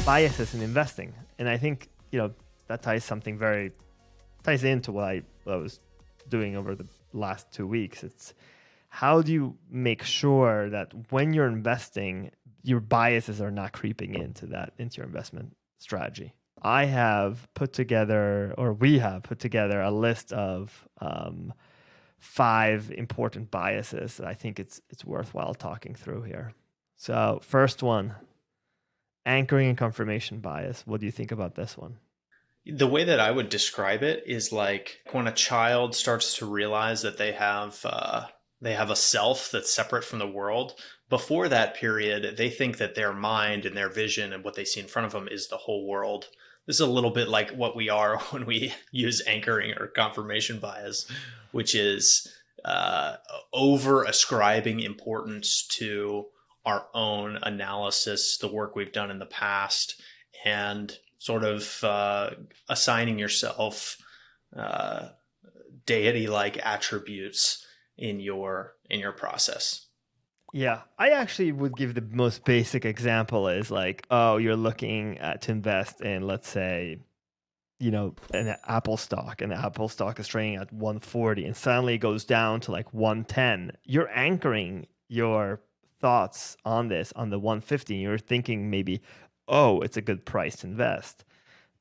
biases in investing. And I think, that ties into what I was doing over the last 2 weeks. It's how do you make sure that when you're investing, your biases are not creeping into your investment strategy? We have put together a list of 5 important biases that I think it's worthwhile talking through here. So first one, anchoring and confirmation bias. What do you think about this one? The way that I would describe it is like when a child starts to realize that they have a self that's separate from the world. Before that period, they think that their mind and their vision and what they see in front of them is the whole world. This is a little bit like what we are when we use anchoring or confirmation bias, which is over ascribing importance to our own analysis, the work we've done in the past, and sort of assigning yourself deity-like attributes in your process. Yeah, I actually would give the most basic example is like, oh, you're looking to invest in, let's say, an Apple stock, and the Apple stock is trading at 140 and suddenly it goes down to like 110. You're anchoring your thoughts on this on the 150. You're thinking maybe, oh, it's a good price to invest,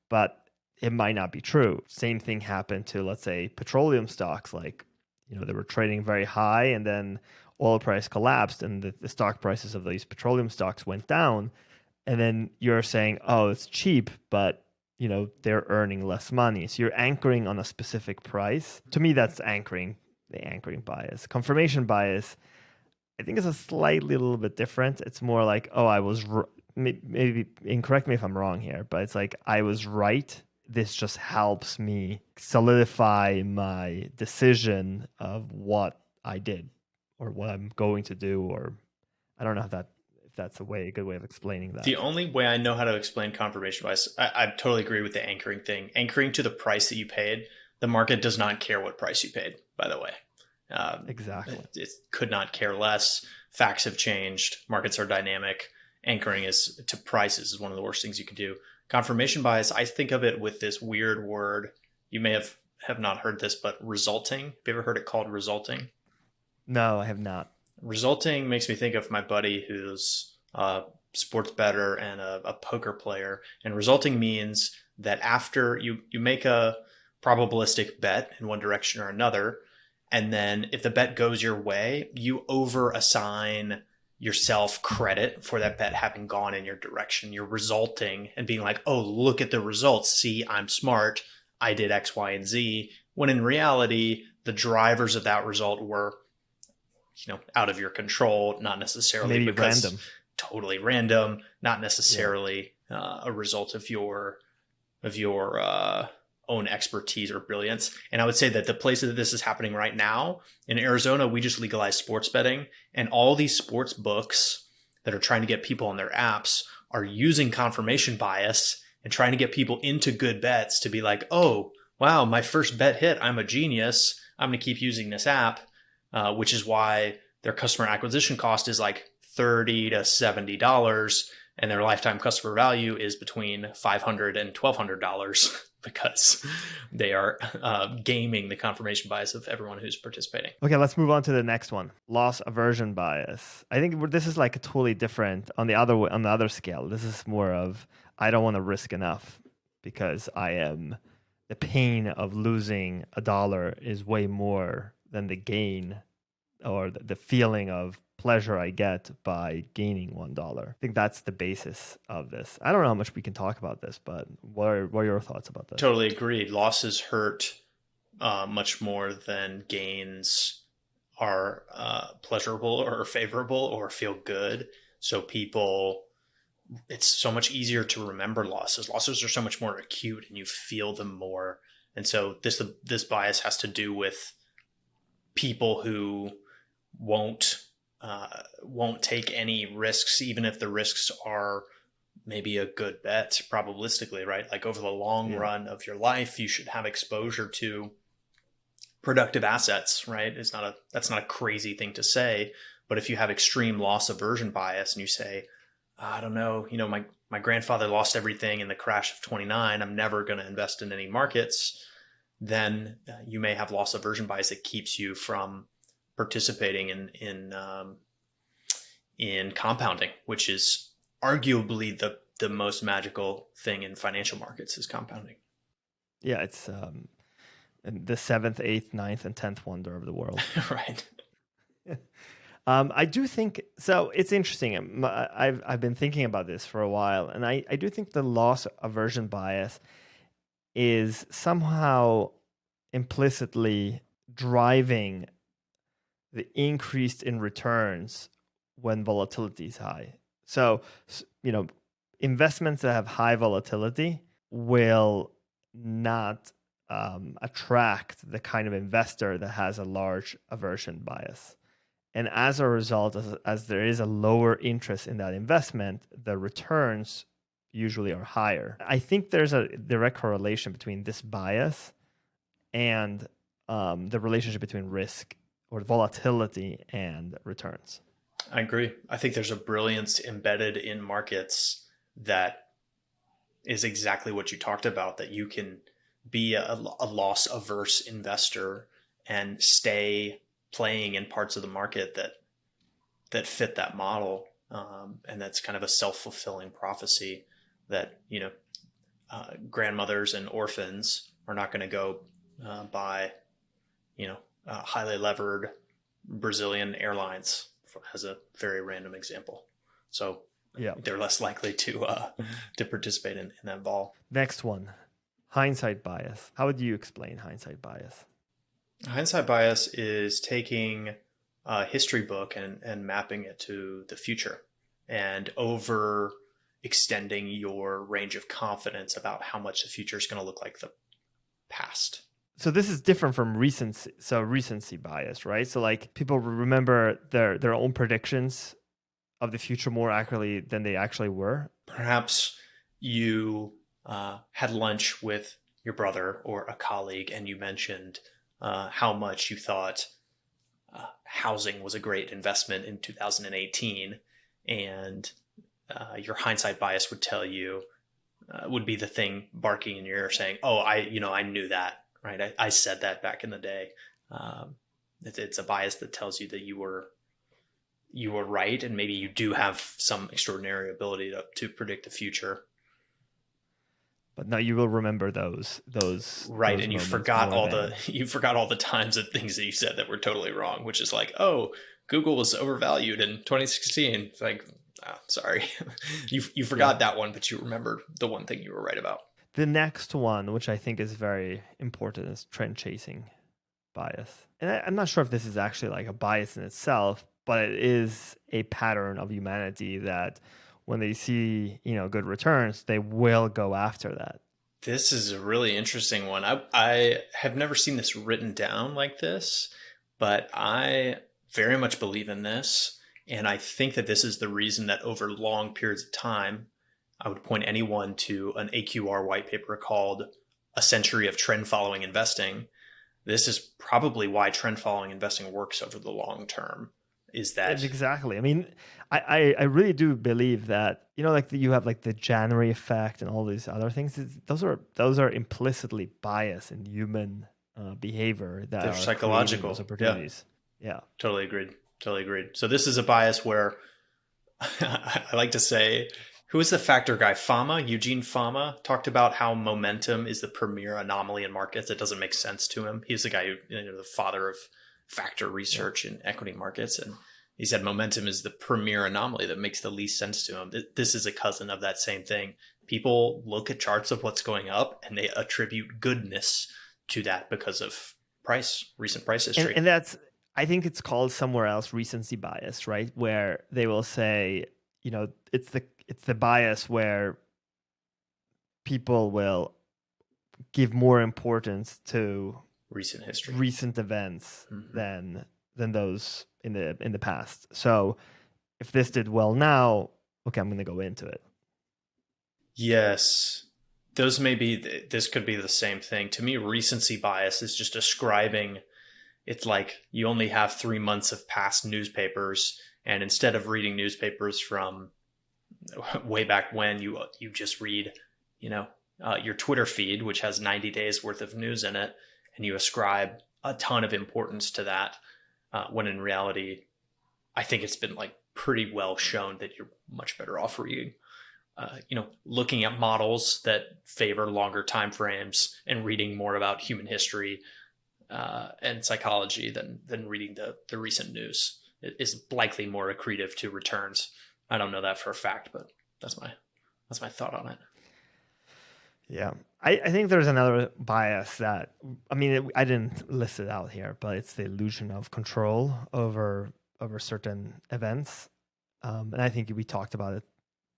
but it might not be true. Same thing happened to, let's say, petroleum stocks. Like, they were trading very high and then oil price collapsed and the stock prices of these petroleum stocks went down. And then you're saying, oh, it's cheap, but they're earning less money. So you're anchoring on a specific price. To me, that's the anchoring bias. Confirmation bias, I think, is a little bit different. It's more like, oh, maybe, and correct me if I'm wrong here, but it's like, I was right. This just helps me solidify my decision of what I did or what I'm going to do, or I don't know if that's a good way of explaining that. The only way I know how to explain confirmation bias, I totally agree with the anchoring thing. Anchoring to the price that you paid. The market does not care what price you paid, by the way. Exactly. It could not care less. Facts have changed. Markets are dynamic. Anchoring to prices is one of the worst things you could do. Confirmation bias, I think of it with this weird word. You may have not heard this, but resulting. Have you ever heard it called resulting? No, I have not. Resulting makes me think of my buddy who's a sports bettor and a poker player. And resulting means that after you make a probabilistic bet in one direction or another, and then if the bet goes your way, you over assign yourself credit for that bet having gone in your direction. You're resulting and being like, oh, look at the results. See, I'm smart. I did X, Y, and Z. When in reality, the drivers of that result were, out of your control, not necessarily maybe random. Totally random, not necessarily a result of your own expertise or brilliance. And I would say that the place that this is happening right now in Arizona, we just legalized sports betting, and all these sports books that are trying to get people on their apps are using confirmation bias and trying to get people into good bets to be like, oh, wow, my first bet hit. I'm a genius. I'm going to keep using this app, which is why their customer acquisition cost is like $30 to $70, and their lifetime customer value is between $500 and $1,200 because they are gaming the confirmation bias of everyone who's participating. Okay, let's move on to the next one. Loss aversion bias. I think this is like totally different on the other scale. This is more of, I don't want to risk enough because the pain of losing $1 is way more than the gain or the feeling of pleasure I get by gaining $1. I think that's the basis of this. I don't know how much we can talk about this, but what are your thoughts about this? Totally agreed. Losses hurt much more than gains are pleasurable or favorable or feel good. So it's so much easier to remember losses. Losses are so much more acute and you feel them more. And so this bias has to do with people who won't take any risks, even if the risks are maybe a good bet probabilistically, right? Like over the long run of your life, you should have exposure to productive assets, right? That's not a crazy thing to say, but if you have extreme loss aversion bias and you say, I don't know, my grandfather lost everything in the crash of 29. I'm never going to invest in any markets. Then you may have loss aversion bias that keeps you from participating in compounding, which is arguably the most magical thing in financial markets is compounding. Yeah, it's the seventh, eighth, ninth, and 10th wonder of the world. Right. I do think so. It's interesting. I've been thinking about this for a while, and I do think the loss aversion bias is somehow implicitly driving the increase in returns when volatility is high. So, investments that have high volatility will not attract the kind of investor that has a large aversion bias. And as a result, as there is a lower interest in that investment, the returns usually are higher. I think there's a direct correlation between this bias and the relationship between risk or volatility and returns. I agree. I think there's a brilliance embedded in markets that is exactly what you talked about, that you can be a loss averse investor and stay playing in parts of the market that fit that model. And that's kind of a self-fulfilling prophecy that, grandmothers and orphans are not going to go buy, highly levered Brazilian airlines, as a very random example. So yeah, they're less likely to participate in that vol. Next one, hindsight bias. How would you explain hindsight bias? Hindsight bias is taking a history book and mapping it to the future and over extending your range of confidence about how much the future is going to look like the past. So this is different from recency. So recency bias, right? So like people remember their own predictions of the future more accurately than they actually were. Perhaps you had lunch with your brother or a colleague and you mentioned how much you thought housing was a great investment in 2018, and your hindsight bias would tell you would be the thing barking in your ear saying, "Oh, I knew that, right? I said that back in the day." It's a bias that tells you that you were right, and maybe you do have some extraordinary ability to predict the future. But now you will remember those right, and you forgot all the times of things that you said that were totally wrong, which is like, oh, Google was overvalued in 2016. It's like, sorry, you forgot that one, but you remembered the one thing you were right about. The next one, which I think is very important, is trend chasing bias. And I'm not sure if this is actually like a bias in itself, but it is a pattern of humanity that when they see, good returns, they will go after that. This is a really interesting one. I have never seen this written down like this, but I very much believe in this. And I think that this is the reason that over long periods of time, I would point anyone to an AQR white paper called A Century of Trend Following Investing. This is probably why trend following investing works over the long term. Is that exactly? I mean, I really do believe that, like you have like the January effect and all these other things. Those are implicitly bias in human behavior that they're are psychological those opportunities. Yeah, totally agreed. So this is a bias where I like to say, who is the factor guy? Eugene Fama talked about how momentum is the premier anomaly in markets. It doesn't make sense to him. He's the guy who, the father of factor research in equity markets. And he said momentum is the premier anomaly that makes the least sense to him. This is a cousin of that same thing. People look at charts of what's going up and they attribute goodness to that because of recent price history. And that's, I think it's called somewhere else recency bias, right? Where they will say, it's the bias where people will give more importance to recent history, recent events than those in the past. So if this did well now, okay, I'm going to go into it. Yes. This could be the same thing. To me, recency bias is just ascribing, it's like you only have 3 months of past newspapers. And instead of reading newspapers from way back when you just read, your Twitter feed, which has 90 days worth of news in it, and you ascribe a ton of importance to that, when in reality, I think it's been like pretty well shown that you're much better off reading, looking at models that favor longer time frames and reading more about human history and psychology than reading the recent news. It is likely more accretive to returns. I don't know that for a fact, but that's my thought on it. Yeah. I think there's another bias that, I mean, I didn't list it out here, but it's the illusion of control over certain events. And I think we talked about it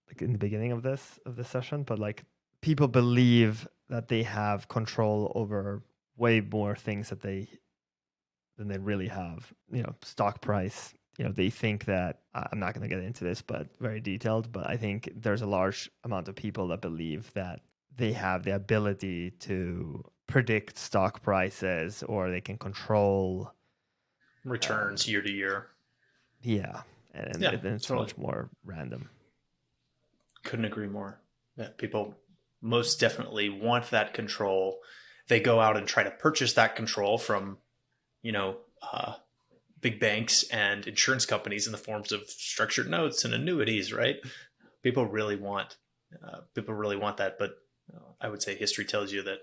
like in the beginning of this session, but like people believe that they have control over way more things than they really have. Stock price. They think that, I'm not going to get into this, but very detailed, but I think there's a large amount of people that believe that they have the ability to predict stock prices, or they can control returns year to year. Yeah. And it's totally much more random. Couldn't agree more. Yeah, people most definitely want that control. They go out and try to purchase that control from, big banks and insurance companies in the forms of structured notes and annuities, right? People really want that, but I would say history tells you that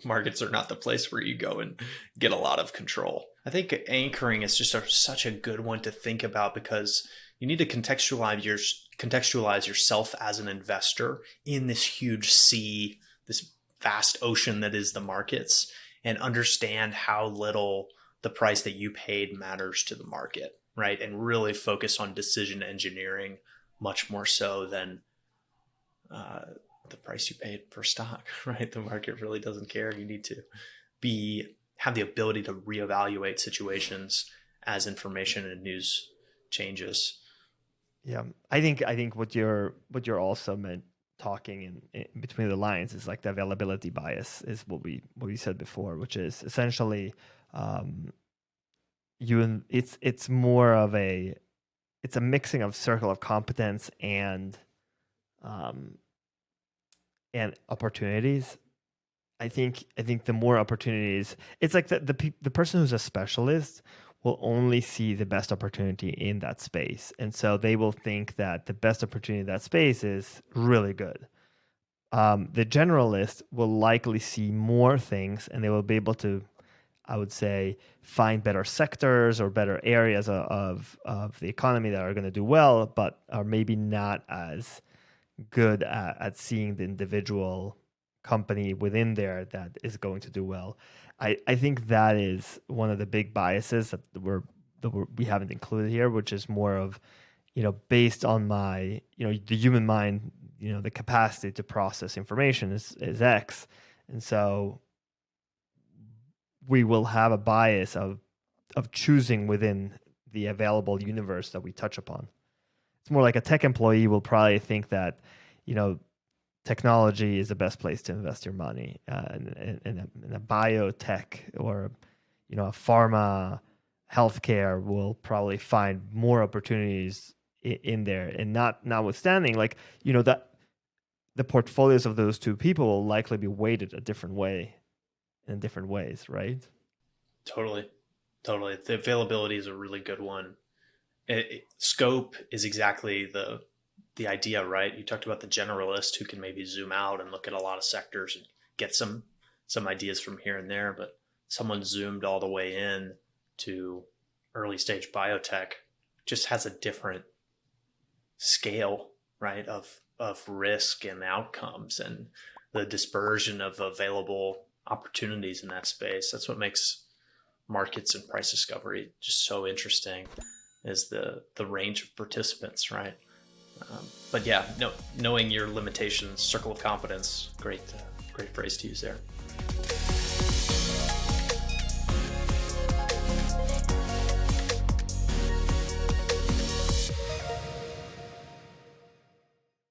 markets are not the place where you go and get a lot of control. I think anchoring is just such a good one to think about, because you need to contextualize yourself as an investor in this huge sea, this vast ocean that is the markets, and understand how little the price that you paid matters to the market, right? And really focus on decision engineering much more so than the price you paid per stock, right? The market really doesn't care. You need to have the ability to reevaluate situations as information and news changes. Yeah, I think what you're also meant talking in between the lines is like the availability bias is what we said before, which is essentially it's more of it's a mixing of circle of competence and opportunities. I think the more opportunities, it's like the person who's a specialist will only see the best opportunity in that space. And so they will think that the best opportunity in that space is really good. The generalist will likely see more things, and they will be able to, I would say, find better sectors or better areas of the economy that are going to do well, but are maybe not as good at seeing the individual company within there that is going to do well. I think that is one of the big biases that we haven't included here, which is more of, based on my, the human mind, the capacity to process information is X. And so we will have a bias of choosing within the available universe that we touch upon. It's more like a tech employee will probably think that, technology is the best place to invest your money. In a biotech or, a pharma, healthcare will probably find more opportunities in there. And notwithstanding, like, that the portfolios of those two people will likely be weighted a different way in different ways, right? Totally. The availability is a really good one. Scope is exactly the idea, right? You talked about the generalist who can maybe zoom out and look at a lot of sectors and get some ideas from here and there, but someone zoomed all the way in to early stage biotech just has a different scale, right, of risk and outcomes and the dispersion of available opportunities in that space. That's what makes markets and price discovery just so interesting, is the range of participants, right? But yeah, knowing your limitations, circle of competence, great phrase to use there.